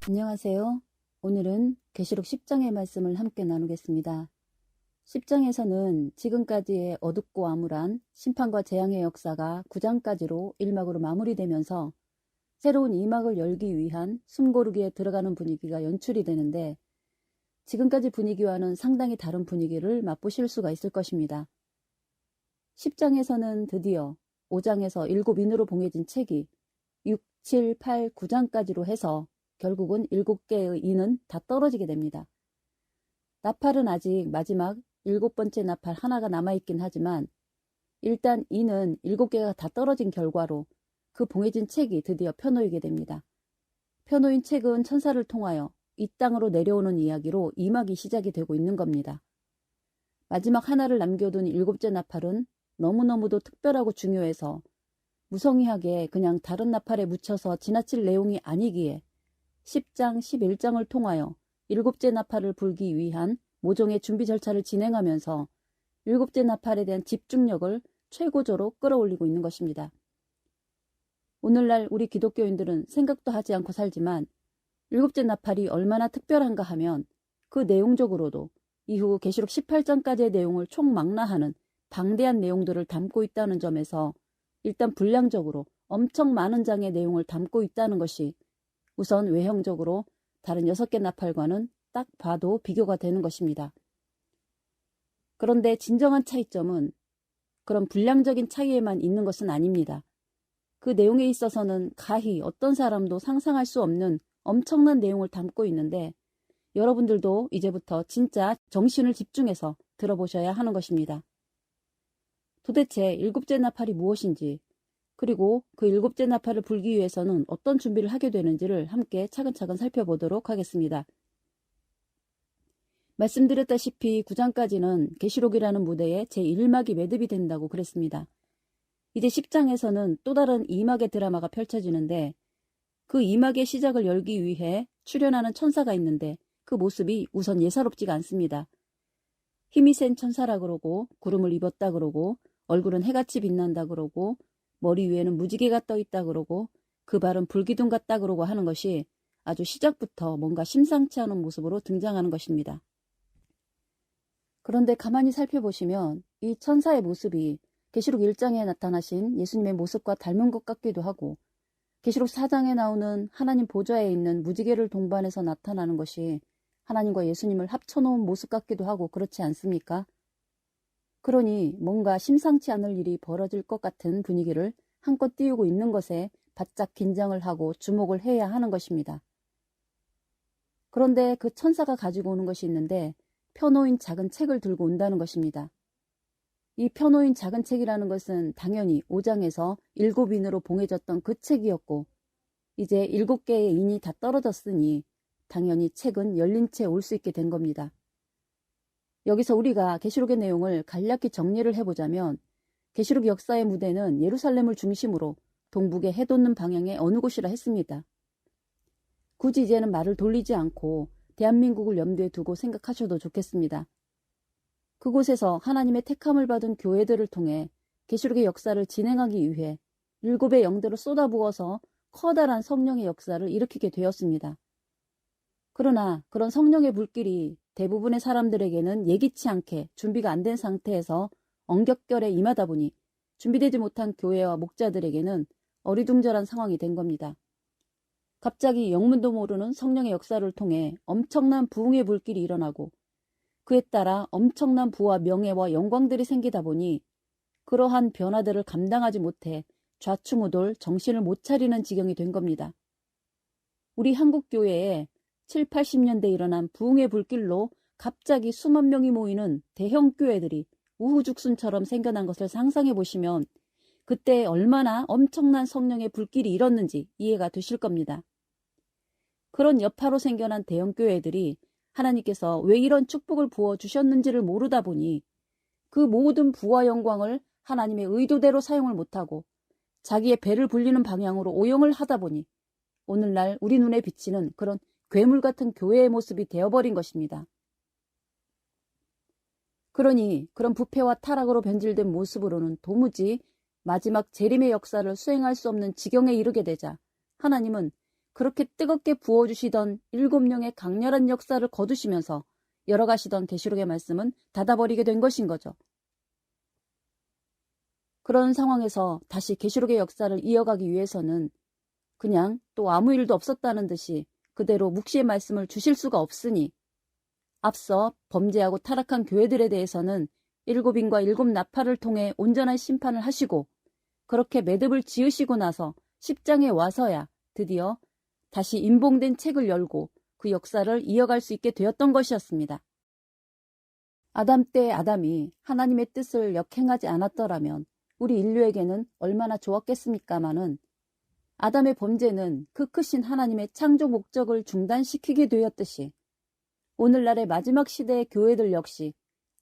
안녕하세요. 오늘은 계시록 10장의 말씀을 함께 나누겠습니다. 10장에서는 지금까지의 어둡고 암울한 심판과 재앙의 역사가 9장까지로 1막으로 마무리되면서 새로운 2막을 열기 위한 숨고르기에 들어가는 분위기가 연출이 되는데, 지금까지 분위기와는 상당히 다른 분위기를 맛보실 수가 있을 것입니다. 10장에서는 드디어 5장에서 7인으로 봉해진 책이 6, 7, 8, 9장까지로 해서 결국은 7개의 인은 다 떨어지게 됩니다. 나팔은 아직 마지막 7번째 나팔 하나가 남아있긴 하지만, 일단 인은 7개가 다 떨어진 결과로 그 봉해진 책이 드디어 펴놓이게 됩니다. 펴놓인 책은 천사를 통하여 이 땅으로 내려오는 이야기로 2막이 시작이 되고 있는 겁니다. 마지막 하나를 남겨둔 7째 나팔은 너무너무도 특별하고 중요해서 무성의하게 그냥 다른 나팔에 묻혀서 지나칠 내용이 아니기에 10장, 11장을 통하여 7째 나팔을 불기 위한 모종의 준비 절차를 진행하면서 7째 나팔에 대한 집중력을 최고조로 끌어올리고 있는 것입니다. 오늘날 우리 기독교인들은 생각도 하지 않고 살지만 7째 나팔이 얼마나 특별한가 하면 그 내용적으로도 이후 계시록 18장까지의 내용을 총망라하는 방대한 내용들을 담고 있다는 점에서 일단 분량적으로 엄청 많은 장의 내용을 담고 있다는 것이 우선 외형적으로 다른 6개 나팔과는 딱 봐도 비교가 되는 것입니다. 그런데 진정한 차이점은 그런 분량적인 차이에만 있는 것은 아닙니다. 그 내용에 있어서는 가히 어떤 사람도 상상할 수 없는 엄청난 내용을 담고 있는데, 여러분들도 이제부터 진짜 정신을 집중해서 들어보셔야 하는 것입니다. 도대체 7째 나팔이 무엇인지, 그리고 그 7째 나팔을 불기 위해서는 어떤 준비를 하게 되는지를 함께 차근차근 살펴보도록 하겠습니다. 말씀드렸다시피 9장까지는 계시록이라는 무대에 제1막이 매듭이 된다고 그랬습니다. 이제 10장에서는 또 다른 2막의 드라마가 펼쳐지는데, 그 2막의 시작을 열기 위해 출현하는 천사가 있는데 그 모습이 우선 예사롭지가 않습니다. 힘이 센 천사라 그러고, 구름을 입었다 그러고, 얼굴은 해같이 빛난다 그러고, 머리 위에는 무지개가 떠 있다 그러고, 그 발은 불기둥 같다 그러고 하는 것이 아주 시작부터 뭔가 심상치 않은 모습으로 등장하는 것입니다. 그런데 가만히 살펴보시면 이 천사의 모습이 계시록 1장에 나타나신 예수님의 모습과 닮은 것 같기도 하고, 계시록 4장에 나오는 하나님 보좌에 있는 무지개를 동반해서 나타나는 것이 하나님과 예수님을 합쳐놓은 모습 같기도 하고 그렇지 않습니까? 그러니 뭔가 심상치 않을 일이 벌어질 것 같은 분위기를 한껏 띄우고 있는 것에 바짝 긴장을 하고 주목을 해야 하는 것입니다. 그런데 그 천사가 가지고 오는 것이 있는데, 펴놓인 작은 책을 들고 온다는 것입니다. 이 펴놓인 작은 책이라는 것은 당연히 5장에서 7인으로 봉해졌던 그 책이었고, 이제 7개의 인이 다 떨어졌으니 당연히 책은 열린 채 올 수 있게 된 겁니다. 여기서 우리가 계시록의 내용을 간략히 정리를 해보자면, 계시록 역사의 무대는 예루살렘을 중심으로 동북에 해 돋는 방향의 어느 곳이라 했습니다. 굳이 이제는 말을 돌리지 않고 대한민국을 염두에 두고 생각하셔도 좋겠습니다. 그곳에서 하나님의 택함을 받은 교회들을 통해 계시록의 역사를 진행하기 위해 7의 영들을 쏟아부어서 커다란 성령의 역사를 일으키게 되었습니다. 그러나 그런 성령의 불길이 대부분의 사람들에게는 예기치 않게 준비가 안 된 상태에서 엉겹결에 임하다 보니 준비되지 못한 교회와 목자들에게는 어리둥절한 상황이 된 겁니다. 갑자기 영문도 모르는 성령의 역사를 통해 엄청난 부흥의 불길이 일어나고, 그에 따라 엄청난 부와 명예와 영광들이 생기다 보니 그러한 변화들을 감당하지 못해 좌충우돌 정신을 못 차리는 지경이 된 겁니다. 우리 한국교회에 7, 80년대 일어난 부흥의 불길로 갑자기 수만 명이 모이는 대형 교회들이 우후죽순처럼 생겨난 것을 상상해 보시면 그때 얼마나 엄청난 성령의 불길이 일었는지 이해가 되실 겁니다. 그런 여파로 생겨난 대형 교회들이 하나님께서 왜 이런 축복을 부어주셨는지를 모르다 보니 그 모든 부와 영광을 하나님의 의도대로 사용을 못하고 자기의 배를 불리는 방향으로 오용을 하다 보니 오늘날 우리 눈에 비치는 그런 괴물 같은 교회의 모습이 되어버린 것입니다. 그러니 그런 부패와 타락으로 변질된 모습으로는 도무지 마지막 재림의 역사를 수행할 수 없는 지경에 이르게 되자 하나님은 그렇게 뜨겁게 부어주시던 7명의 강렬한 역사를 거두시면서 열어가시던 계시록의 말씀은 닫아버리게 된 것인 거죠. 그런 상황에서 다시 계시록의 역사를 이어가기 위해서는 그냥 또 아무 일도 없었다는 듯이 그대로 묵시의 말씀을 주실 수가 없으니 앞서 범죄하고 타락한 교회들에 대해서는 7인과 7나팔을 통해 온전한 심판을 하시고 그렇게 매듭을 지으시고 나서 10장에 와서야 드디어 다시 임봉된 책을 열고 그 역사를 이어갈 수 있게 되었던 것이었습니다. 아담 때 아담이 하나님의 뜻을 역행하지 않았더라면 우리 인류에게는 얼마나 좋았겠습니까마는 아담의 범죄는 그 크신 하나님의 창조 목적을 중단시키게 되었듯이 오늘날의 마지막 시대의 교회들 역시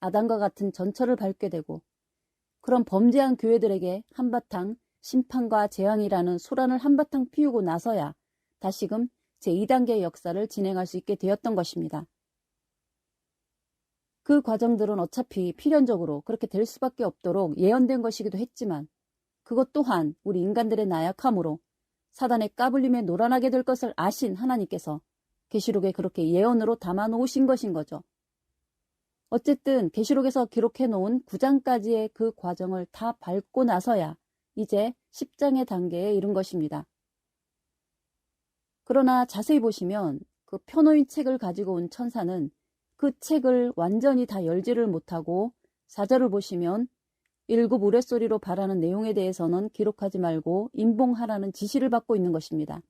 아담과 같은 전철을 밟게 되고 그런 범죄한 교회들에게 한바탕 심판과 재앙이라는 소란을 한바탕 피우고 나서야 다시금 제2단계의 역사를 진행할 수 있게 되었던 것입니다. 그 과정들은 어차피 필연적으로 그렇게 될 수밖에 없도록 예언된 것이기도 했지만 그것 또한 우리 인간들의 나약함으로 사단의 까불림에 놀아나게 될 것을 아신 하나님께서 계시록에 그렇게 예언으로 담아놓으신 것인 거죠. 어쨌든 계시록에서 기록해 놓은 9장까지의 그 과정을 다 밟고 나서야 이제 10장의 단계에 이른 것입니다. 그러나 자세히 보시면 그 펴놓인 책을 가지고 온 천사는 그 책을 완전히 다 열지를 못하고 4절을 보시면 일곱 우레소리로 바라는 내용에 대해서는 기록하지 말고 임봉하라는 지시를 받고 있는 것입니다.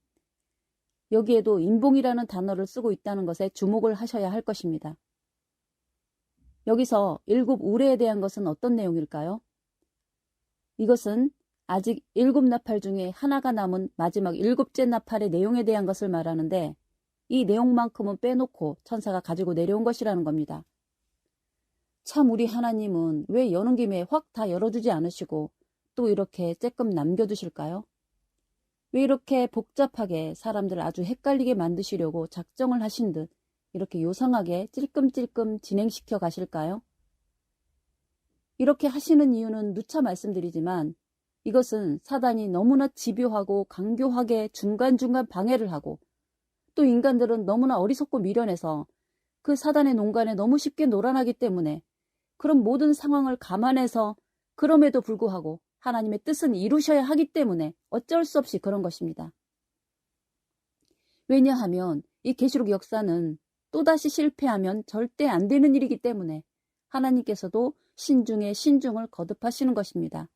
여기에도 임봉이라는 단어를 쓰고 있다는 것에 주목을 하셔야 할 것입니다. 여기서 일곱 우레에 대한 것은 어떤 내용일까요? 이것은 아직 7나팔 중에 하나가 남은 마지막 7째 나팔의 내용에 대한 것을 말하는데 이 내용만큼은 빼놓고 천사가 가지고 내려온 것이라는 겁니다. 참 우리 하나님은 왜 여는 김에 확 다 열어주지 않으시고 또 이렇게 쬐끔 남겨두실까요? 왜 이렇게 복잡하게 사람들 아주 헷갈리게 만드시려고 작정을 하신 듯 이렇게 요상하게 찔끔찔끔 진행시켜 가실까요? 이렇게 하시는 이유는 누차 말씀드리지만 이것은 사단이 너무나 집요하고 강교하게 중간중간 방해를 하고 또 인간들은 너무나 어리석고 미련해서 그 사단의 농간에 너무 쉽게 놀아나기 때문에 그런 모든 상황을 감안해서 그럼에도 불구하고 하나님의 뜻은 이루셔야 하기 때문에 어쩔 수 없이 그런 것입니다. 왜냐하면 이 계시록 역사는 또다시 실패하면 절대 안 되는 일이기 때문에 하나님께서도 신중에 신중을 거듭하시는 것입니다.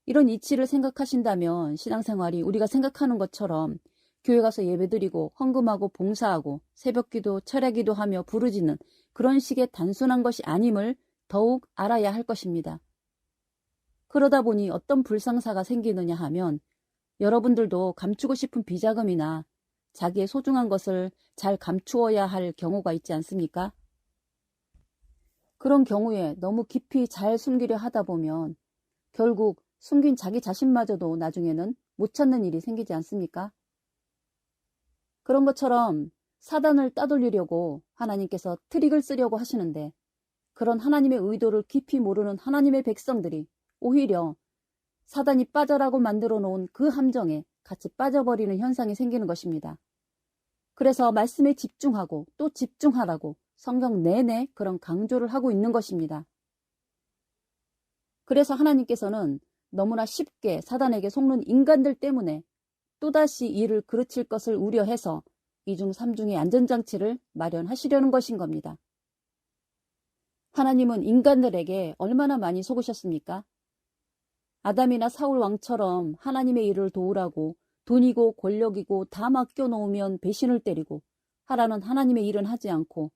이런 이치를 생각하신다면 신앙생활이 우리가 생각하는 것처럼 교회 가서 예배드리고 헌금하고 봉사하고 새벽기도 철야기도 하며 부르짖는 그런 식의 단순한 것이 아님을 더욱 알아야 할 것입니다. 그러다 보니 어떤 불상사가 생기느냐 하면 여러분들도 감추고 싶은 비자금이나 자기의 소중한 것을 잘 감추어야 할 경우가 있지 않습니까? 그런 경우에 너무 깊이 잘 숨기려 하다 보면 결국 숨긴 자기 자신마저도 나중에는 못 찾는 일이 생기지 않습니까? 그런 것처럼 사단을 따돌리려고 하나님께서 트릭을 쓰려고 하시는데 그런 하나님의 의도를 깊이 모르는 하나님의 백성들이 오히려 사단이 빠져라고 만들어 놓은 그 함정에 같이 빠져버리는 현상이 생기는 것입니다. 그래서 말씀에 집중하고 또 집중하라고 성경 내내 그런 강조를 하고 있는 것입니다. 그래서 하나님께서는 너무나 쉽게 사단에게 속는 인간들 때문에 또다시 이를 그르칠 것을 우려해서 2중 3중의 안전장치를 마련하시려는 것인 겁니다. 하나님은 인간들에게 얼마나 많이 속으셨습니까? 아담이나 사울 왕처럼 하나님의 일을 도우라고 돈이고 권력이고 다 맡겨놓으면 배신을 때리고 하라는 하나님의 일은 하지 않고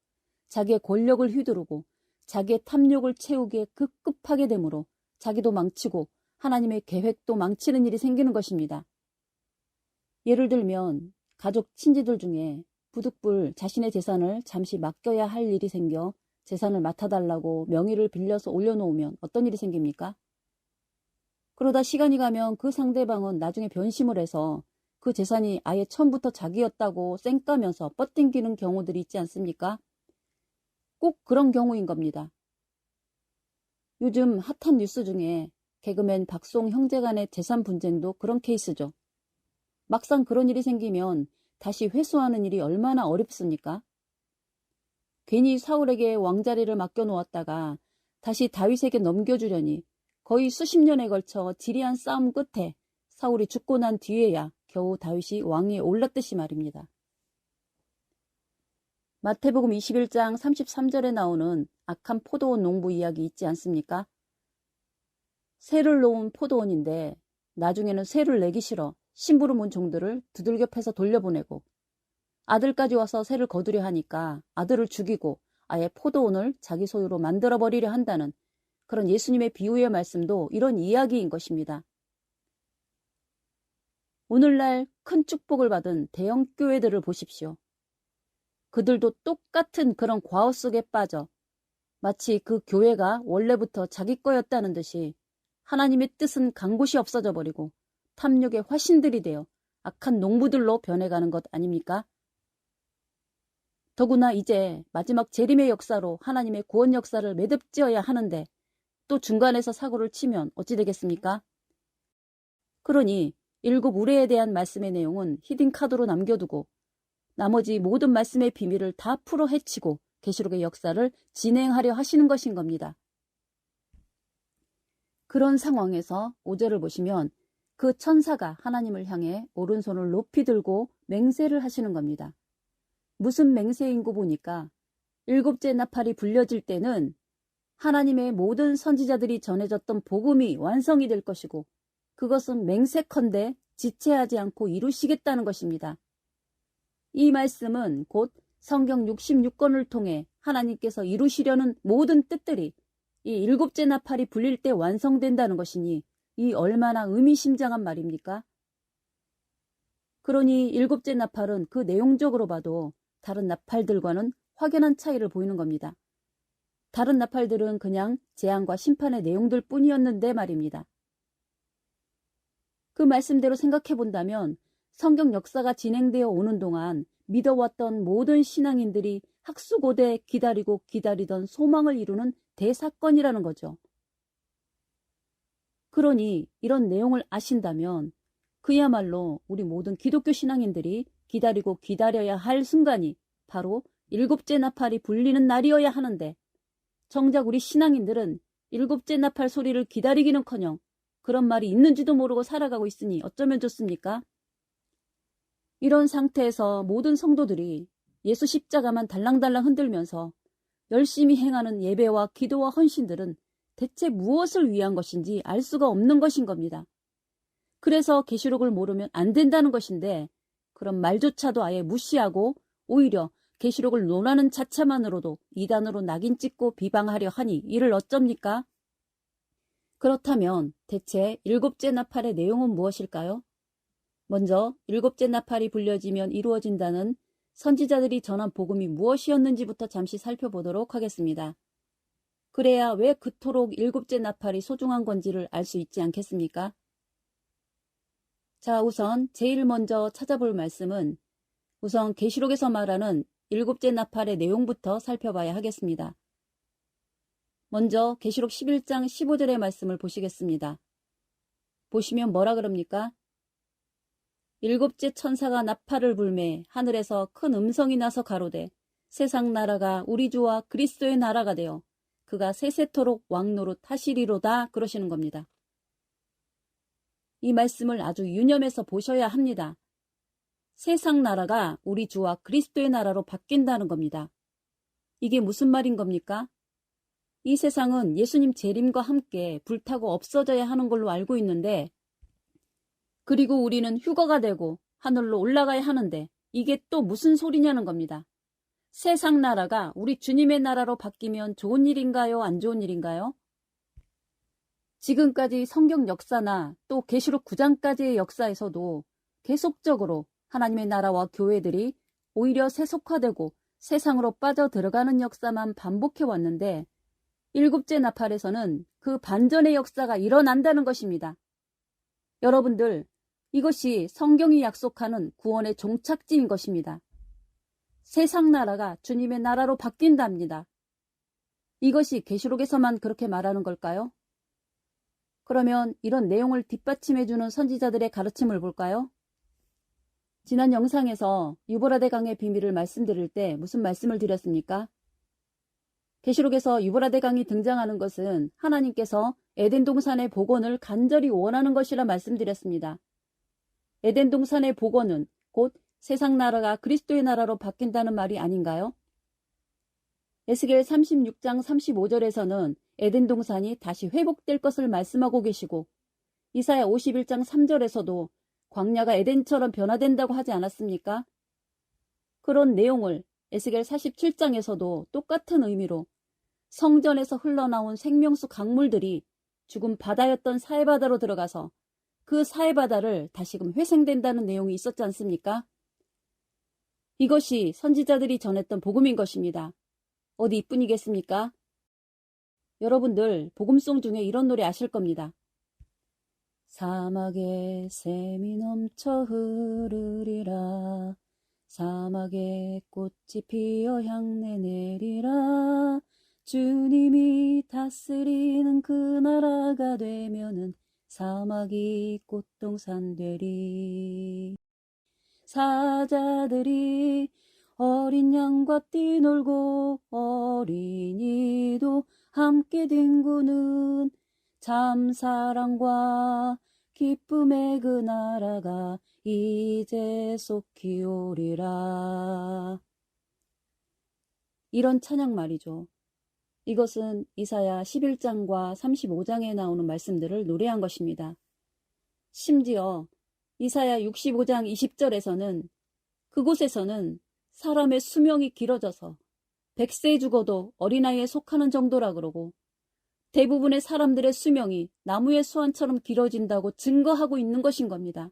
자기의 권력을 휘두르고 자기의 탐욕을 채우기에 급급하게 되므로 자기도 망치고 하나님의 계획도 망치는 일이 생기는 것입니다. 예를 들면 가족 친지들 중에 부득불 자신의 재산을 잠시 맡겨야 할 일이 생겨 재산을 맡아달라고 명의를 빌려서 올려놓으면 어떤 일이 생깁니까? 그러다 시간이 가면 그 상대방은 나중에 변심을 해서 그 재산이 아예 처음부터 자기였다고 쌩까면서 뻗팅기는 경우들이 있지 않습니까? 꼭 그런 경우인 겁니다. 요즘 핫한 뉴스 중에 개그맨 박송 형제 간의 재산 분쟁도 그런 케이스죠. 막상 그런 일이 생기면 다시 회수하는 일이 얼마나 어렵습니까? 괜히 사울에게 왕자리를 맡겨놓았다가 다시 다윗에게 넘겨주려니 거의 수십 년에 걸쳐 지리한 싸움 끝에 사울이 죽고 난 뒤에야 겨우 다윗이 왕위에 올랐듯이 말입니다. 마태복음 21장 33절에 나오는 악한 포도원 농부 이야기 있지 않습니까? 새를 놓은 포도원인데 나중에는 새를 내기 싫어 심부름 온 종들을 두들겨 패서 돌려보내고 아들까지 와서 새를 거두려 하니까 아들을 죽이고 아예 포도원을 자기 소유로 만들어버리려 한다는 그런 예수님의 비유의 말씀도 이런 이야기인 것입니다. 오늘날 큰 축복을 받은 대형 교회들을 보십시오. 그들도 똑같은 그런 과오 속에 빠져 마치 그 교회가 원래부터 자기 거였다는 듯이 하나님의 뜻은 간 곳이 없어져 버리고 탐욕의 화신들이 되어 악한 농부들로 변해가는 것 아닙니까? 더구나 이제 마지막 재림의 역사로 하나님의 구원 역사를 매듭지어야 하는데 또 중간에서 사고를 치면 어찌 되겠습니까? 그러니 7 우레에 대한 말씀의 내용은 히딩카드로 남겨두고 나머지 모든 말씀의 비밀을 다 풀어 헤치고 계시록의 역사를 진행하려 하시는 것인 겁니다. 그런 상황에서 5절을 보시면 그 천사가 하나님을 향해 오른손을 높이 들고 맹세를 하시는 겁니다. 무슨 맹세인고 보니까 7째 나팔이 불려질 때는 하나님의 모든 선지자들이 전해졌던 복음이 완성이 될 것이고 그것은 맹세컨대 지체하지 않고 이루시겠다는 것입니다. 이 말씀은 곧 성경 66권을 통해 하나님께서 이루시려는 모든 뜻들이 이 7째 나팔이 불릴 때 완성된다는 것이니 이 얼마나 의미심장한 말입니까? 그러니 7째 나팔은 그 내용적으로 봐도 다른 나팔들과는 확연한 차이를 보이는 겁니다. 다른 나팔들은 그냥 재앙과 심판의 내용들 뿐이었는데 말입니다. 그 말씀대로 생각해 본다면 성경 역사가 진행되어 오는 동안 믿어왔던 모든 신앙인들이 학수고대 기다리고 기다리던 소망을 이루는 대사건이라는 거죠. 그러니 이런 내용을 아신다면 그야말로 우리 모든 기독교 신앙인들이 기다리고 기다려야 할 순간이 바로 7째 나팔이 불리는 날이어야 하는데 정작 우리 신앙인들은 7째 나팔 소리를 기다리기는커녕 그런 말이 있는지도 모르고 살아가고 있으니 어쩌면 좋습니까? 이런 상태에서 모든 성도들이 예수 십자가만 달랑달랑 흔들면서 열심히 행하는 예배와 기도와 헌신들은 대체 무엇을 위한 것인지 알 수가 없는 것인 겁니다. 그래서 계시록을 모르면 안 된다는 것인데 그런 말조차도 아예 무시하고 오히려 계시록을 논하는 자체만으로도 이단으로 낙인 찍고 비방하려 하니 이를 어쩝니까? 그렇다면 대체 7째 나팔의 내용은 무엇일까요? 먼저 7째 나팔이 불려지면 이루어진다는 선지자들이 전한 복음이 무엇이었는지부터 잠시 살펴보도록 하겠습니다. 그래야 왜 그토록 7째 나팔이 소중한 건지를 알 수 있지 않겠습니까? 자, 우선 제일 먼저 찾아볼 말씀은 우선 계시록에서 말하는 7째 나팔의 내용부터 살펴봐야 하겠습니다. 먼저 계시록 11장 15절의 말씀을 보시겠습니다. 보시면 뭐라 그럽니까? 7째 천사가 나팔을 불매 하늘에서 큰 음성이 나서 가로되 세상 나라가 우리 주와 그리스도의 나라가 되어 그가 세세토록 왕노릇 하시리로다 그러시는 겁니다. 이 말씀을 아주 유념해서 보셔야 합니다. 세상 나라가 우리 주와 그리스도의 나라로 바뀐다는 겁니다. 이게 무슨 말인 겁니까? 이 세상은 예수님 재림과 함께 불타고 없어져야 하는 걸로 알고 있는데 그리고 우리는 휴거가 되고 하늘로 올라가야 하는데 이게 또 무슨 소리냐는 겁니다. 세상 나라가 우리 주님의 나라로 바뀌면 좋은 일인가요? 안 좋은 일인가요? 지금까지 성경 역사나 또 계시록 9장까지의 역사에서도 계속적으로 하나님의 나라와 교회들이 오히려 세속화되고 세상으로 빠져들어가는 역사만 반복해 왔는데 7째 나팔에서는 그 반전의 역사가 일어난다는 것입니다. 여러분들, 이것이 성경이 약속하는 구원의 종착지인 것입니다. 세상 나라가 주님의 나라로 바뀐답니다. 이것이 계시록에서만 그렇게 말하는 걸까요? 그러면 이런 내용을 뒷받침해주는 선지자들의 가르침을 볼까요? 지난 영상에서 유보라데 강의 비밀을 말씀드릴 때 무슨 말씀을 드렸습니까? 계시록에서 유보라데 강이 등장하는 것은 하나님께서 에덴 동산의 복원을 간절히 원하는 것이라 말씀드렸습니다. 에덴 동산의 복원은 곧 세상 나라가 그리스도의 나라로 바뀐다는 말이 아닌가요? 에스겔 36장 35절에서는 에덴 동산이 다시 회복될 것을 말씀하고 계시고 이사야 51장 3절에서도 광야가 에덴처럼 변화된다고 하지 않았습니까? 그런 내용을 에스겔 47장에서도 똑같은 의미로 성전에서 흘러나온 생명수 강물들이 죽은 바다였던 사해바다로 들어가서 그 사해바다를 다시금 회생된다는 내용이 있었지 않습니까? 이것이 선지자들이 전했던 복음인 것입니다. 어디 이뿐이겠습니까? 여러분들 복음송 중에 이런 노래 아실 겁니다. 사막에 샘이 넘쳐 흐르리라. 사막에 꽃이 피어 향내 내리라. 주님이 다스리는 그 나라가 되면은 사막이 꽃동산 되리. 사자들이 어린 양과 뛰놀고 어린이도 함께 뒹구는 참 사랑과 기쁨의 그 나라가 이제 속히 오리라. 이런 찬양 말이죠. 이것은 이사야 11장과 35장에 나오는 말씀들을 노래한 것입니다. 심지어 이사야 65장 20절에서는 그곳에서는 사람의 수명이 길어져서 100세 죽어도 어린아이에 속하는 정도라 그러고 대부분의 사람들의 수명이 나무의 수완처럼 길어진다고 증거하고 있는 것인 겁니다.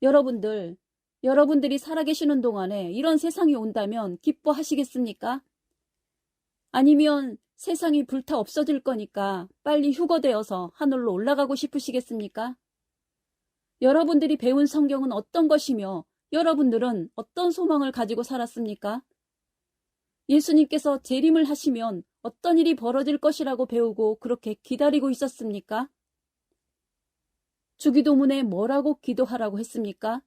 여러분들이 살아계시는 동안에 이런 세상이 온다면 기뻐하시겠습니까? 아니면 세상이 불타 없어질 거니까 빨리 휴거되어서 하늘로 올라가고 싶으시겠습니까? 여러분들이 배운 성경은 어떤 것이며 여러분들은 어떤 소망을 가지고 살았습니까? 예수님께서 재림을 하시면 어떤 일이 벌어질 것이라고 배우고 그렇게 기다리고 있었습니까? 주기도문에 뭐라고 기도하라고 했습니까?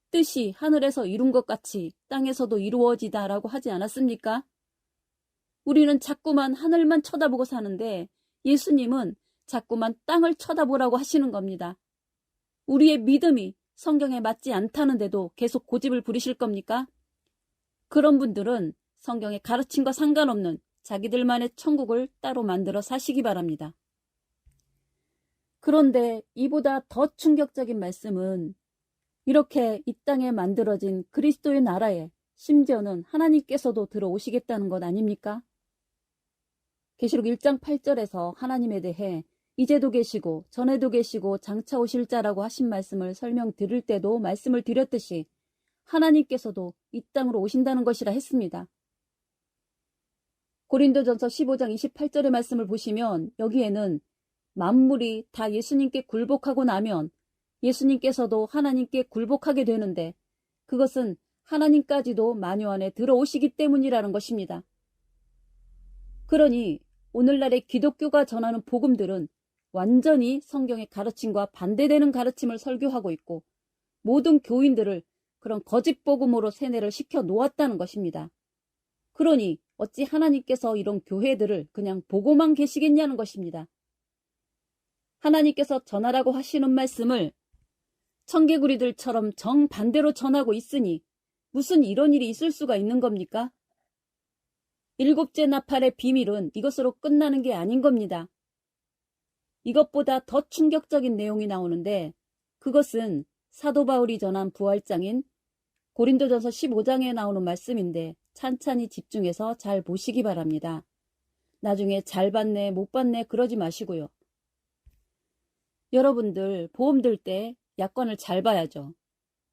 뜻이 하늘에서 이룬 것 같이 땅에서도 이루어지다라고 하지 않았습니까? 우리는 자꾸만 하늘만 쳐다보고 사는데 예수님은 자꾸만 땅을 쳐다보라고 하시는 겁니다. 우리의 믿음이 성경에 맞지 않다는데도 계속 고집을 부리실 겁니까? 그런 분들은 성경의 가르침과 상관없는 자기들만의 천국을 따로 만들어 사시기 바랍니다. 그런데 이보다 더 충격적인 말씀은 이렇게 이 땅에 만들어진 그리스도의 나라에 심지어는 하나님께서도 들어오시겠다는 것 아닙니까? 계시록 1장 8절에서 하나님에 대해 이제도 계시고 전에도 계시고 장차 오실 자라고 하신 말씀을 설명드릴 때도 말씀을 드렸듯이 하나님께서도 이 땅으로 오신다는 것이라 했습니다. 고린도전서 15장 28절의 말씀을 보시면 여기에는 만물이 다 예수님께 굴복하고 나면 예수님께서도 하나님께 굴복하게 되는데 그것은 하나님까지도 만유 안에 들어오시기 때문이라는 것입니다. 그러니 오늘날의 기독교가 전하는 복음들은 완전히 성경의 가르침과 반대되는 가르침을 설교하고 있고 모든 교인들을 그런 거짓 복음으로 세뇌를 시켜 놓았다는 것입니다. 그러니 어찌 하나님께서 이런 교회들을 그냥 보고만 계시겠냐는 것입니다. 하나님께서 전하라고 하시는 말씀을 청개구리들처럼 정반대로 전하고 있으니 무슨 이런 일이 있을 수가 있는 겁니까? 일곱째 나팔의 비밀은 이것으로 끝나는 게 아닌 겁니다. 이것보다 더 충격적인 내용이 나오는데 그것은 사도 바울이 전한 부활장인 고린도전서 15장에 나오는 말씀인데 찬찬히 집중해서 잘 보시기 바랍니다. 나중에 잘 봤네 못 봤네 그러지 마시고요. 여러분들 보험 들 때 약관을 잘 봐야죠.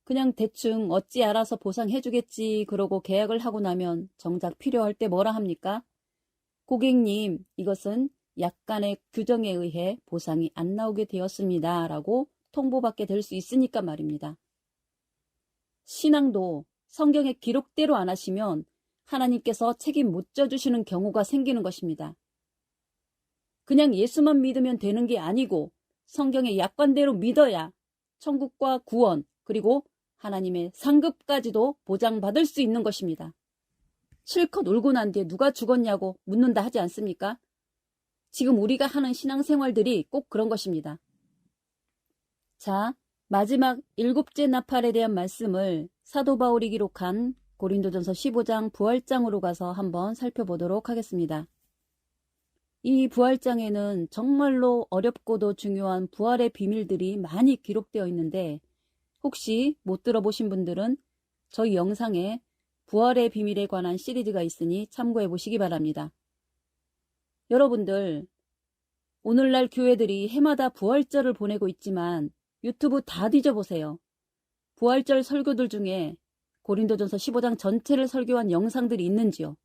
그냥 대충 어찌 알아서 보상해주겠지 그러고 계약을 하고 나면 정작 필요할 때 뭐라 합니까? 고객님 이것은 약관의 규정에 의해 보상이 안 나오게 되었습니다 라고 통보받게 될 수 있으니까 말입니다. 신앙도 성경의 기록대로 안 하시면 하나님께서 책임 못 져주시는 경우가 생기는 것입니다. 그냥 예수만 믿으면 되는 게 아니고 성경의 약관대로 믿어야 천국과 구원, 그리고 하나님의 상급까지도 보장받을 수 있는 것입니다. 실컷 울고 난 뒤에 누가 죽었냐고 묻는다 하지 않습니까? 지금 우리가 하는 신앙생활들이 꼭 그런 것입니다. 자, 마지막 7째 나팔에 대한 말씀을 사도 바울이 기록한 고린도전서 15장 부활장으로 가서 한번 살펴보도록 하겠습니다. 이 부활장에는 정말로 어렵고도 중요한 부활의 비밀들이 많이 기록되어 있는데 혹시 못 들어보신 분들은 저희 영상에 부활의 비밀에 관한 시리즈가 있으니 참고해 보시기 바랍니다. 여러분들, 오늘날 교회들이 해마다 부활절을 보내고 있지만 유튜브 다 뒤져보세요. 부활절 설교들 중에 고린도전서 15장 전체를 설교한 영상들이 있는지요?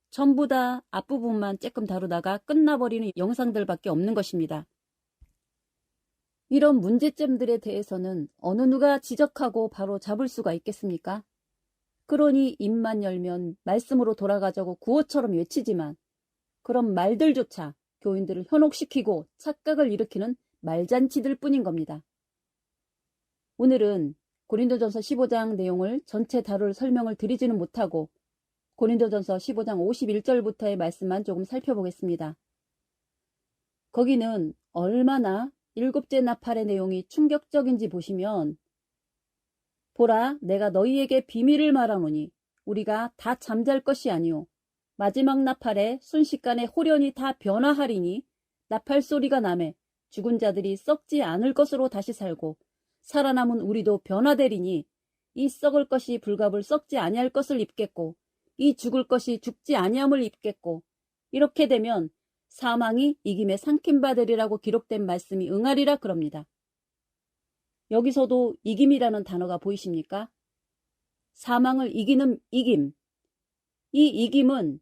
전부 다 앞부분만 조금 다루다가 끝나버리는 영상들밖에 없는 것입니다. 이런 문제점들에 대해서는 어느 누가 지적하고 바로 잡을 수가 있겠습니까? 그러니 입만 열면 말씀으로 돌아가자고 구호처럼 외치지만 그런 말들조차 교인들을 현혹시키고 착각을 일으키는 말잔치들 뿐인 겁니다. 오늘은 고린도전서 15장 내용을 전체 다룰 설명을 드리지는 못하고 고린도전서 15장 51절부터의 말씀만 조금 살펴보겠습니다. 거기는 얼마나 7째 나팔의 내용이 충격적인지 보시면 보라, 내가 너희에게 비밀을 말하노니 우리가 다 잠잘 것이 아니오. 마지막 나팔에 순식간에 홀연히 다 변화하리니 나팔 소리가 나매 죽은 자들이 썩지 않을 것으로 다시 살고 살아남은 우리도 변화되리니 이 썩을 것이 불갑을 썩지 아니할 것을 입겠고 이 죽을 것이 죽지 아니함을 입겠고 이렇게 되면 사망이 이김에 삼킨 되리라고 기록된 말씀이 응하리라 그럽니다. 여기서도 이김이라는 단어가 보이십니까? 사망을 이기는 이김. 이 이김은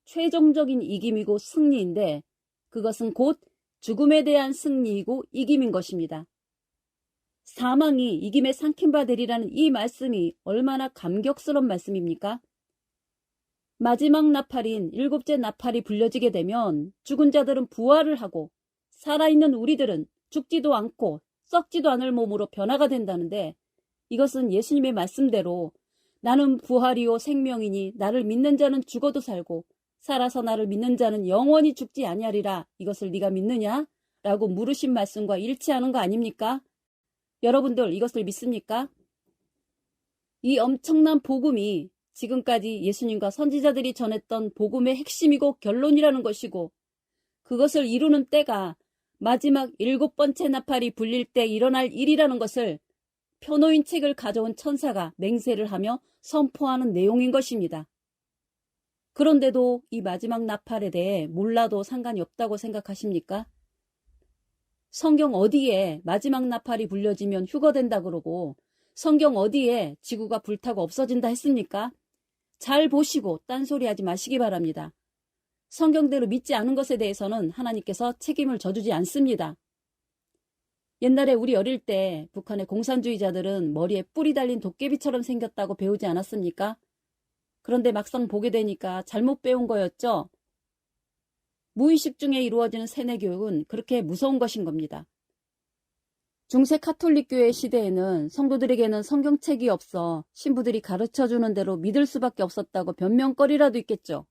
최종적인 이김이고 승리인데 그것은 곧 죽음에 대한 승리이고 이김인 것입니다. 사망이 이김에 삼킨 되리라는 이 말씀이 얼마나 감격스러운 말씀입니까? 마지막 나팔인 7째 나팔이 불려지게 되면 죽은 자들은 부활을 하고 살아있는 우리들은 죽지도 않고 썩지도 않을 몸으로 변화가 된다는데 이것은 예수님의 말씀대로 나는 부활이요 생명이니 나를 믿는 자는 죽어도 살고 살아서 나를 믿는 자는 영원히 죽지 아니하리라. 이것을 네가 믿느냐? 라고 물으신 말씀과 일치하는 거 아닙니까? 여러분들 이것을 믿습니까? 이 엄청난 복음이 지금까지 예수님과 선지자들이 전했던 복음의 핵심이고 결론이라는 것이고 그것을 이루는 때가 마지막 7번째 나팔이 불릴 때 일어날 일이라는 것을 표노인 책을 가져온 천사가 맹세를 하며 선포하는 내용인 것입니다. 그런데도 이 마지막 나팔에 대해 몰라도 상관이 없다고 생각하십니까? 성경 어디에 마지막 나팔이 불려지면 휴거된다 그러고 성경 어디에 지구가 불타고 없어진다 했습니까? 잘 보시고 딴소리하지 마시기 바랍니다. 성경대로 믿지 않은 것에 대해서는 하나님께서 책임을 져주지 않습니다. 옛날에 우리 어릴 때 북한의 공산주의자들은 머리에 뿔이 달린 도깨비처럼 생겼다고 배우지 않았습니까? 그런데 막상 보게 되니까 잘못 배운 거였죠. 무의식 중에 이루어지는 세뇌교육은 그렇게 무서운 것인 겁니다. 중세 카톨릭교회 시대에는 성도들에게는 성경책이 없어 신부들이 가르쳐주는 대로 믿을 수밖에 없었다고 변명거리라도 있겠죠.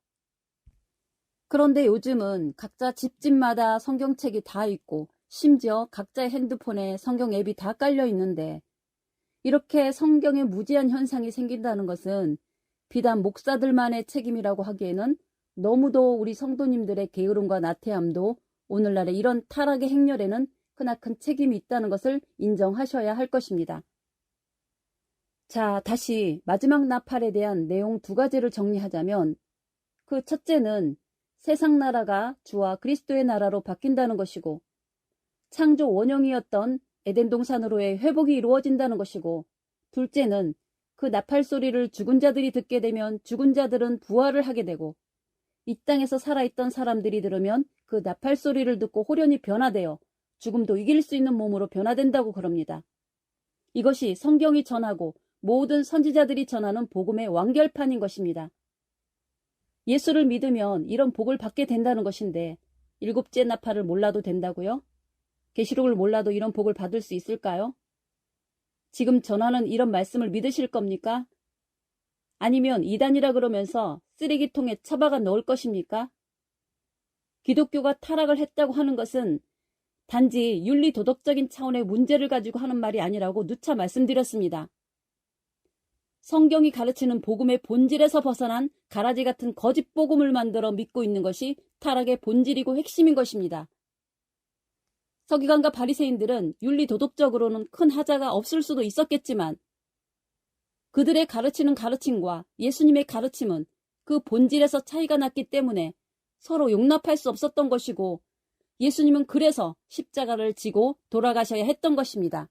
그런데 요즘은 각자 집집마다 성경책이 다 있고 심지어 각자의 핸드폰에 성경 앱이 다 깔려 있는데 이렇게 성경에 무지한 현상이 생긴다는 것은 비단 목사들만의 책임이라고 하기에는 너무도 우리 성도님들의 게으름과 나태함도 오늘날의 이런 타락의 행렬에는 크나큰 책임이 있다는 것을 인정하셔야 할 것입니다. 자, 다시 마지막 나팔에 대한 내용 2가지를 정리하자면 그 첫째는 세상 나라가 주와 그리스도의 나라로 바뀐다는 것이고 창조 원형이었던 에덴 동산으로의 회복이 이루어진다는 것이고 둘째는 그 나팔 소리를 죽은 자들이 듣게 되면 죽은 자들은 부활을 하게 되고 이 땅에서 살아있던 사람들이 들으면 그 나팔 소리를 듣고 홀연히 변화되어 죽음도 이길 수 있는 몸으로 변화된다고 그럽니다. 이것이 성경이 전하고 모든 선지자들이 전하는 복음의 완결판인 것입니다. 예수를 믿으면 이런 복을 받게 된다는 것인데 7째 나팔을 몰라도 된다고요? 계시록을 몰라도 이런 복을 받을 수 있을까요? 지금 전하는 이런 말씀을 믿으실 겁니까? 아니면 이단이라 그러면서 쓰레기통에 처박아 넣을 것입니까? 기독교가 타락을 했다고 하는 것은 단지 윤리도덕적인 차원의 문제를 가지고 하는 말이 아니라고 누차 말씀드렸습니다. 성경이 가르치는 복음의 본질에서 벗어난 가라지 같은 거짓 복음을 만들어 믿고 있는 것이 타락의 본질이고 핵심인 것입니다. 서기관과 바리새인들은 윤리도덕적으로는 큰 하자가 없을 수도 있었겠지만 그들의 가르치는 가르침과 예수님의 가르침은 그 본질에서 차이가 났기 때문에 서로 용납할 수 없었던 것이고 예수님은 그래서 십자가를 지고 돌아가셔야 했던 것입니다.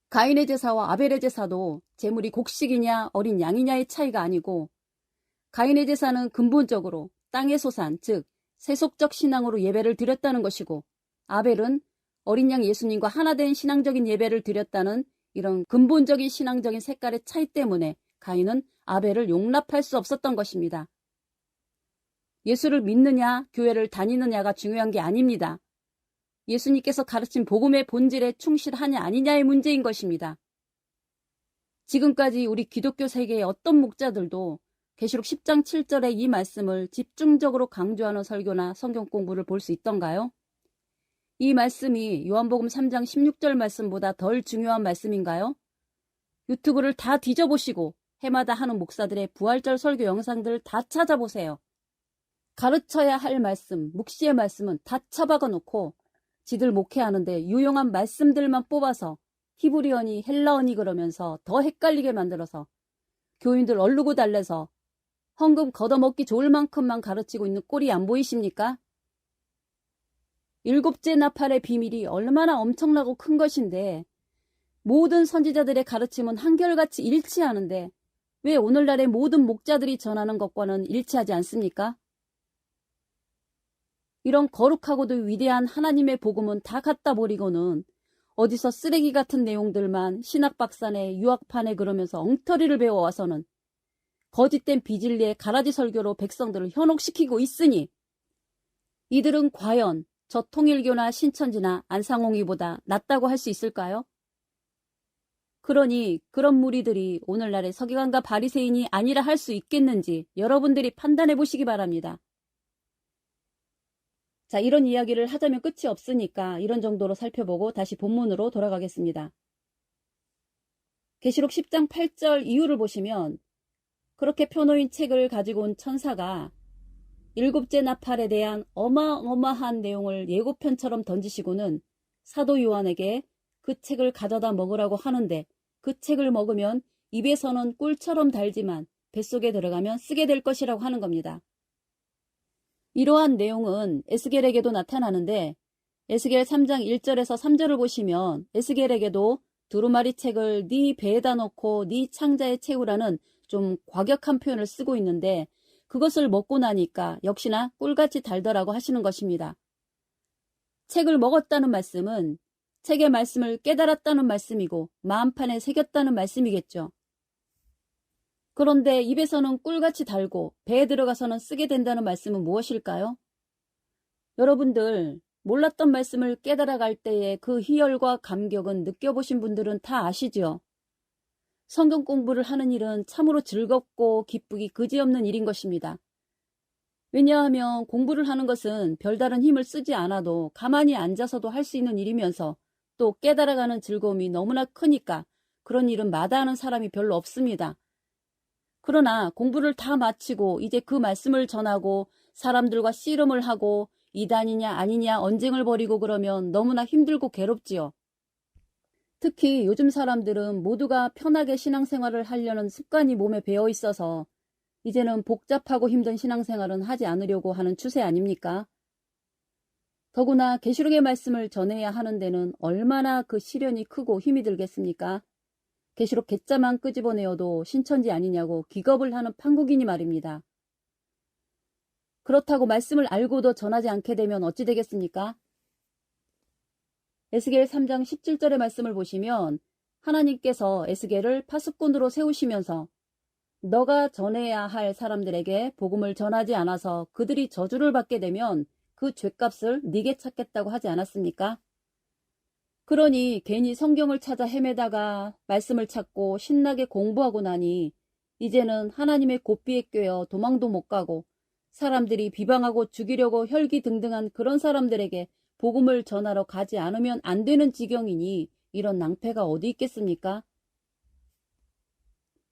가인의 제사와 아벨의 제사도 제물이 곡식이냐 어린 양이냐의 차이가 아니고 가인의 제사는 근본적으로 땅의 소산, 즉 세속적 신앙으로 예배를 드렸다는 것이고 아벨은 어린 양 예수님과 하나 된 신앙적인 예배를 드렸다는 이런 근본적인 신앙적인 색깔의 차이 때문에 가인은 아벨을 용납할 수 없었던 것입니다. 예수를 믿느냐 교회를 다니느냐가 중요한 게 아닙니다. 예수님께서 가르친 복음의 본질에 충실하냐 아니냐의 문제인 것입니다. 지금까지 우리 기독교 세계의 어떤 목자들도 계시록 10장 7절의 이 말씀을 집중적으로 강조하는 설교나 성경 공부를 볼 수 있던가요? 이 말씀이 요한복음 3장 16절 말씀보다 덜 중요한 말씀인가요? 유튜브를 다 뒤져보시고 해마다 하는 목사들의 부활절 설교 영상들을 다 찾아보세요. 가르쳐야 할 말씀, 묵시의 말씀은 다 처박아 놓고 지들 목회하는데 유용한 말씀들만 뽑아서 히브리어니 헬라어니 그러면서 더 헷갈리게 만들어서 교인들 얼르고 달래서 헌금 걷어먹기 좋을 만큼만 가르치고 있는 꼴이 안 보이십니까? 일곱째 나팔의 비밀이 얼마나 엄청나고 큰 것인데 모든 선지자들의 가르침은 한결같이 일치하는데 왜 오늘날의 모든 목자들이 전하는 것과는 일치하지 않습니까? 이런 거룩하고도 위대한 하나님의 복음은 다 갖다 버리고는 어디서 쓰레기 같은 내용들만 신학박사네 유학파네 그러면서 엉터리를 배워와서는 거짓된 비진리의 가라지 설교로 백성들을 현혹시키고 있으니 이들은 과연 저 통일교나 신천지나 안상홍이보다 낫다고 할 수 있을까요? 그러니 그런 무리들이 오늘날의 서기관과 바리새인이 아니라 할 수 있겠는지 여러분들이 판단해 보시기 바랍니다. 자, 이런 이야기를 하자면 끝이 없으니까 이런 정도로 살펴보고 다시 본문으로 돌아가겠습니다. 계시록 10장 8절 이후를 보시면 그렇게 펴놓인 책을 가지고 온 천사가 일곱째 나팔에 대한 어마어마한 내용을 예고편처럼 던지시고는 사도 요한에게 그 책을 가져다 먹으라고 하는데 그 책을 먹으면 입에서는 꿀처럼 달지만 뱃속에 들어가면 쓰게 될 것이라고 하는 겁니다. 이러한 내용은 에스겔에게도 나타나는데 에스겔 3장 1절에서 3절을 보시면 에스겔에게도 두루마리 책을 네 배에다 넣고 네 창자에 채우라는 좀 과격한 표현을 쓰고 있는데 그것을 먹고 나니까 역시나 꿀같이 달더라고 하시는 것입니다. 책을 먹었다는 말씀은 책의 말씀을 깨달았다는 말씀이고 마음판에 새겼다는 말씀이겠죠. 그런데 입에서는 꿀같이 달고 배에 들어가서는 쓰게 된다는 말씀은 무엇일까요? 여러분들 몰랐던 말씀을 깨달아갈 때의 그 희열과 감격은 느껴보신 분들은 다 아시죠? 성경 공부를 하는 일은 참으로 즐겁고 기쁘기 그지없는 일인 것입니다. 왜냐하면 공부를 하는 것은 별다른 힘을 쓰지 않아도 가만히 앉아서도 할 수 있는 일이면서 또 깨달아가는 즐거움이 너무나 크니까 그런 일은 마다하는 사람이 별로 없습니다. 그러나 공부를 다 마치고 이제 그 말씀을 전하고 사람들과 씨름을 하고 이단이냐 아니냐 언쟁을 벌이고 그러면 너무나 힘들고 괴롭지요. 특히 요즘 사람들은 모두가 편하게 신앙생활을 하려는 습관이 몸에 배어 있어서 이제는 복잡하고 힘든 신앙생활은 하지 않으려고 하는 추세 아닙니까? 더구나 계시록의 말씀을 전해야 하는 데는 얼마나 그 시련이 크고 힘이 들겠습니까? 계시록 개자만 끄집어내어도 신천지 아니냐고 기겁을 하는 판국이니 말입니다. 그렇다고 말씀을 알고도 전하지 않게 되면 어찌 되겠습니까? 에스겔 3장 17절의 말씀을 보시면 하나님께서 에스겔을 파수꾼으로 세우시면서 너가 전해야 할 사람들에게 복음을 전하지 않아서 그들이 저주를 받게 되면 그 죗값을 네게 찾겠다고 하지 않았습니까? 그러니 괜히 성경을 찾아 헤매다가 말씀을 찾고 신나게 공부하고 나니 이제는 하나님의 고삐에 꿰어 도망도 못 가고 사람들이 비방하고 죽이려고 혈기등등한 그런 사람들에게 복음을 전하러 가지 않으면 안 되는 지경이니 이런 낭패가 어디 있겠습니까?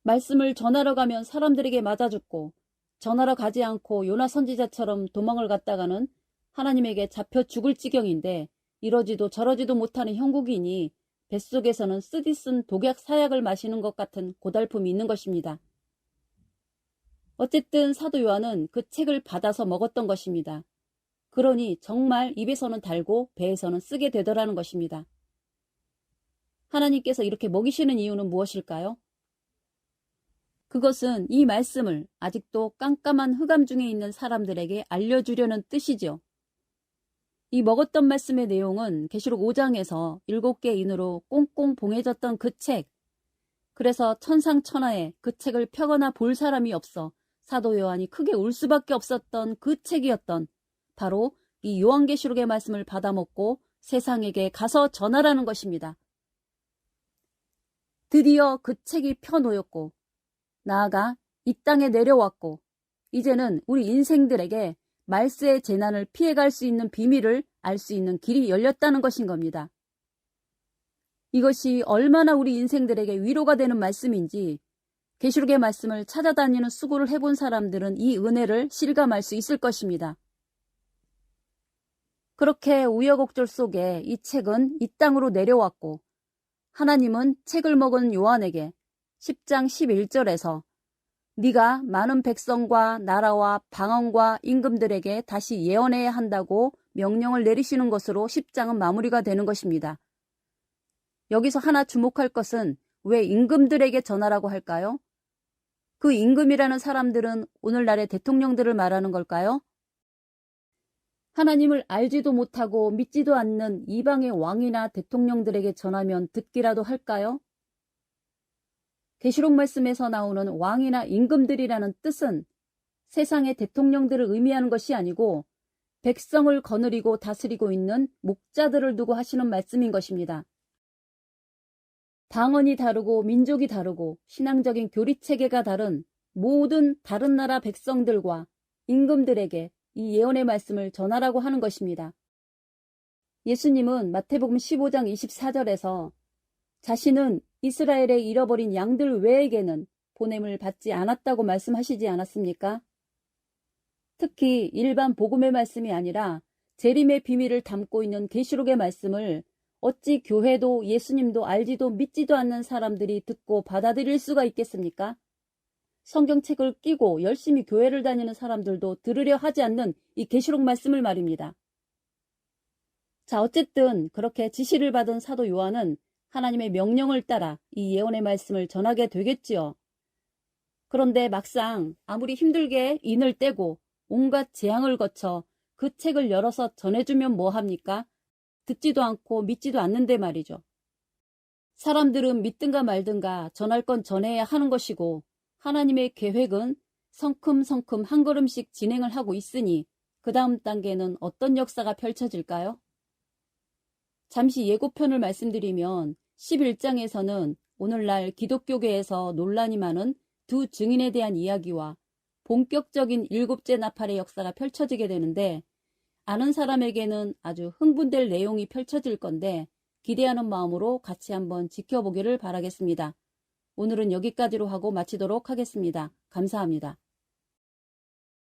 말씀을 전하러 가면 사람들에게 맞아 죽고 전하러 가지 않고 요나 선지자처럼 도망을 갔다가는 하나님에게 잡혀 죽을 지경인데 이러지도 저러지도 못하는 형국이니 뱃속에서는 쓰디쓴 독약 사약을 마시는 것 같은 고달픔이 있는 것입니다. 어쨌든 사도 요한은 그 책을 받아서 먹었던 것입니다. 그러니 정말 입에서는 달고 배에서는 쓰게 되더라는 것입니다. 하나님께서 이렇게 먹이시는 이유는 무엇일까요? 그것은 이 말씀을 아직도 깜깜한 흑암 중에 있는 사람들에게 알려주려는 뜻이죠. 이 먹었던 말씀의 내용은 계시록 5장에서 7개 인으로 꽁꽁 봉해졌던 그 책, 그래서 천상천하에 그 책을 펴거나 볼 사람이 없어 사도 요한이 크게 울 수밖에 없었던 그 책이었던 바로 이 요한계시록의 말씀을 받아먹고 세상에게 가서 전하라는 것입니다. 드디어 그 책이 펴놓였고 나아가 이 땅에 내려왔고 이제는 우리 인생들에게 말세의 재난을 피해갈 수 있는 비밀을 알 수 있는 길이 열렸다는 것인 겁니다. 이것이 얼마나 우리 인생들에게 위로가 되는 말씀인지 계시록의 말씀을 찾아다니는 수고를 해본 사람들은 이 은혜를 실감할 수 있을 것입니다. 그렇게 우여곡절 속에 이 책은 이 땅으로 내려왔고 하나님은 책을 먹은 요한에게 10장 11절에서 네가 많은 백성과 나라와 방언과 임금들에게 다시 예언해야 한다고 명령을 내리시는 것으로 10장은 마무리가 되는 것입니다. 여기서 하나 주목할 것은 왜 임금들에게 전하라고 할까요? 그 임금이라는 사람들은 오늘날의 대통령들을 말하는 걸까요? 하나님을 알지도 못하고 믿지도 않는 이방의 왕이나 대통령들에게 전하면 듣기라도 할까요? 계시록 말씀에서 나오는 왕이나 임금들이라는 뜻은 세상의 대통령들을 의미하는 것이 아니고 백성을 거느리고 다스리고 있는 목자들을 두고 하시는 말씀인 것입니다. 방언이 다르고 민족이 다르고 신앙적인 교리체계가 다른 모든 다른 나라 백성들과 임금들에게 이 예언의 말씀을 전하라고 하는 것입니다. 예수님은 마태복음 15장 24절에서 자신은 이스라엘의 잃어버린 양들 외에게는 보냄을 받지 않았다고 말씀하시지 않았습니까? 특히 일반 복음의 말씀이 아니라 재림의 비밀을 담고 있는 계시록의 말씀을 어찌 교회도 예수님도 알지도 믿지도 않는 사람들이 듣고 받아들일 수가 있겠습니까? 성경책을 끼고 열심히 교회를 다니는 사람들도 들으려 하지 않는 이 계시록 말씀을 말입니다. 자, 어쨌든 그렇게 지시를 받은 사도 요한은 하나님의 명령을 따라 이 예언의 말씀을 전하게 되겠지요. 그런데 막상 아무리 힘들게 인을 떼고 온갖 재앙을 거쳐 그 책을 열어서 전해주면 뭐합니까? 듣지도 않고 믿지도 않는데 말이죠. 사람들은 믿든가 말든가 전할 건 전해야 하는 것이고 하나님의 계획은 성큼성큼 한 걸음씩 진행을 하고 있으니 그 다음 단계는 어떤 역사가 펼쳐질까요? 잠시 예고편을 말씀드리면 11장에서는 오늘날 기독교계에서 논란이 많은 두 증인에 대한 이야기와 본격적인 일곱째 나팔의 역사가 펼쳐지게 되는데 아는 사람에게는 아주 흥분될 내용이 펼쳐질 건데 기대하는 마음으로 같이 한번 지켜보기를 바라겠습니다. 오늘은 여기까지로 하고 마치도록 하겠습니다. 감사합니다.